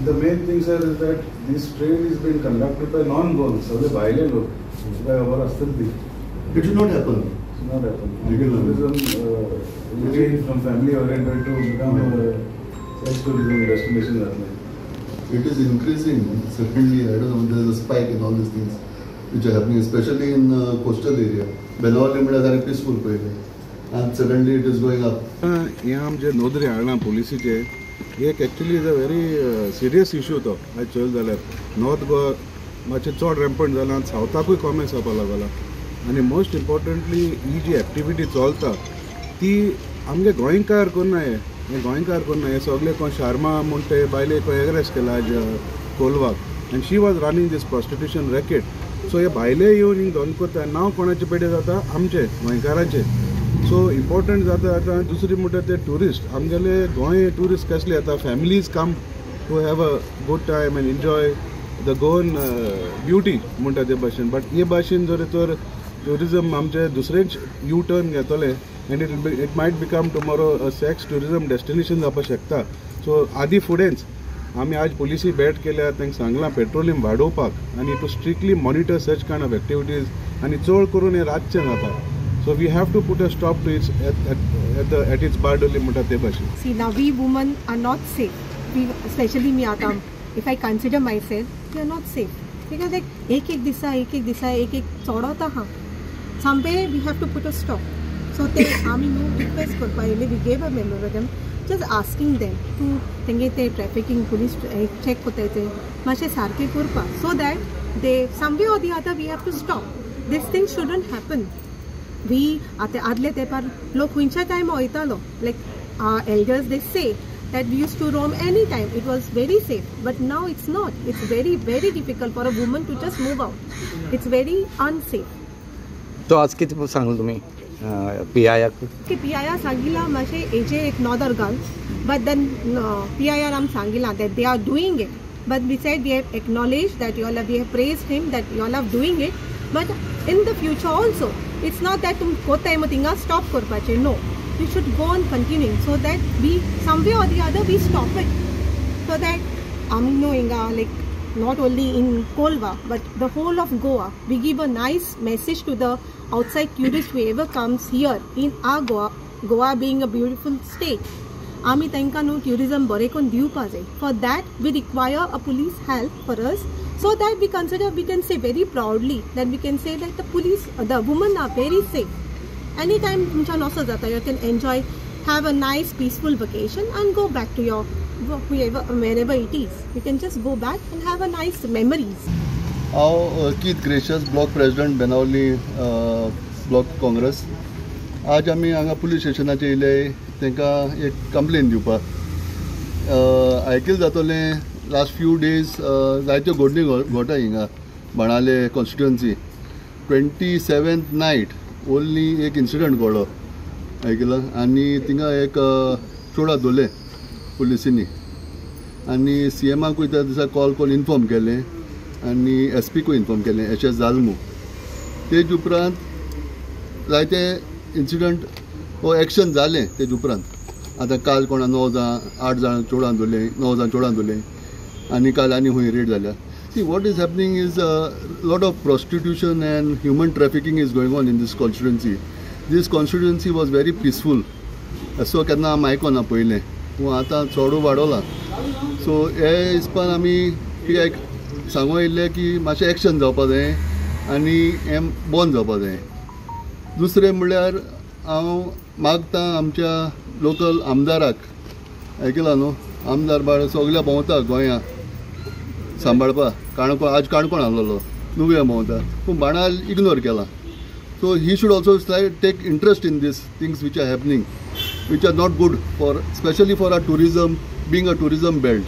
The main thing, sir, is that this trade is being conducted by non-goals, so the violent look. It should not happen. It should not happen. Tourism change from family oriented to become a sex tourism destination. It is increasing. Certainly, I don't know, there is a spike in all these things which are happening, especially in coastal area. Benawali is very peaceful place, and suddenly it is going up. यहाँ जे नोंदणी हाडला पुलिसीचे एक actually is a very serious issue तो आज चल जाल्यार north Goa मातशें चड रॅम्पंट जाला आनी सावथाकूय कॉमेंट जावपाक लागला आनी मोस्ट इम्पॉर्टंटली ही जी एक्टिविटी चलता ती आमगे गोंयकार करना हे गोंयकार करना हे सगळे कोण शार्मा म्हूण ते बायले कोण एग्रेस्ट केला आज कोलवाक आनी she was running this prostitution racket so हे भायले येवन हिंग धोन करता नांव कोणाचे पेडे जाता आमचे गोंयकाराचे सो इम्पॉर्टंट जाता आतां दुसरी म्हणटा ते ट्युरिस्ट आमगेले गोंय ट्युरिस्ट कसले येता families come to have a good time and enjoy the Goan beauty म्हणटा ते भाशेन बट हे भाशेन जर तर ट्युरिजम आमचे दुसरेच यू टर्न घेतले and it might become tomorrow a sex tourism destination जावपाक शकता सो आदी फुडेंच आमी आज पुलिसी भेट केल्या तांकां सांगलां पेट्रोलियम वाडोवपाक आनी to strictly monitor such kind of activities आनी चड करून हे रातचें जाता so we have to put a stop to it at its bardoli mota te bashi. See, now we women are not safe. We, especially me atam, if I consider myself, we are not safe because like ek disa ek chodata ha somewhere we have to put a stop. So they ami no request korpa ile we gave a memorandum just asking them to tenge te trafficking police check kota te mashe sarke korpa so that they somewhere or the other we have to stop. This thing shouldn't happen. We at adle tepar lok wincha time oitalo like our elders they say that we used to roam anytime, it was very safe, but now it's not. It's very very difficult for a woman to just move out. It's very unsafe. तो आज किती सांगल तुम्ही PIR की PIR सांगिला माशे एजे another girls but then PIR am सांगिला that they are doing it, but we said we have acknowledged that you all have, we have praised him that you all are doing it, but in the future also it's not that tum kota emotinga stop korpache, no, you should go on continuing so that we somewhere or the other we stop it so that aminoinga like not only in Kolva but the whole of Goa we give a nice message to the outside tourist whoever comes here in our Goa being a beautiful state आमी तांकां न्हू tourism बरें करून दिवपा जाय for that we require a police help for us so that we consider we can say very proudly that we can say that the police the women are very safe anytime तुमच्या नॉसो जाता you can enjoy have a nice peaceful vacation and go back to your wherever it is you can just go back and have a nice memories. Keith Gracious block president Benawali block congress आज आमी हांगा police स्टेशनाचेर येयले तांकां एक complain दिवपाक आयकले जातलें last few days जायत्यो घडणी घडटा हिंगा बाणाले कॉन्स्टिट्युएन्सी 27th नायट ओन्ली एक इन्सिडंट घडलो आयकलां आनी थिंगा एक चोडा दवरले पुलिसींनी आनी CMकूय त्या दिसा कॉल करून इन्फॉर्म केलें आनी SPकूय इन्फॉर्म केलें HS जालमू तेज उपरांत जायते इन्सिडंट वो एक्शन जालें तेज उपरांत आतां काल कोणा 9 जाण 8 जाण चोडान दवरले 9 जाण चोडान दवरले आनी काल आनी खूंय रेड जाल्या see what is happening is lot of prostitution and human trafficking is going on in this constituency this constituency was very peaceful असो केन्ना आमी आयकोना पयलें पूण आतां चड वाडोला सो हे हिसपान आमी कित्याक सांगूं येयल्लें की मातशें एक्शन जावपा जाय आनी हें बंद जावपा जाय दुसरें म्हणल्यार हांव मागतां आमच्या लोकल आमदाराक आयकलां न्हू आमदार बाळ सगळ्या भोंवता गोंया सांबाळपाक काणकोण आज काणकोण आहलोलो नुव्या भोंवता पूण बाणाल इग्नोर केला so he should also take interest in this things which are happening which are not good for specially for our tourism being a tourism belt.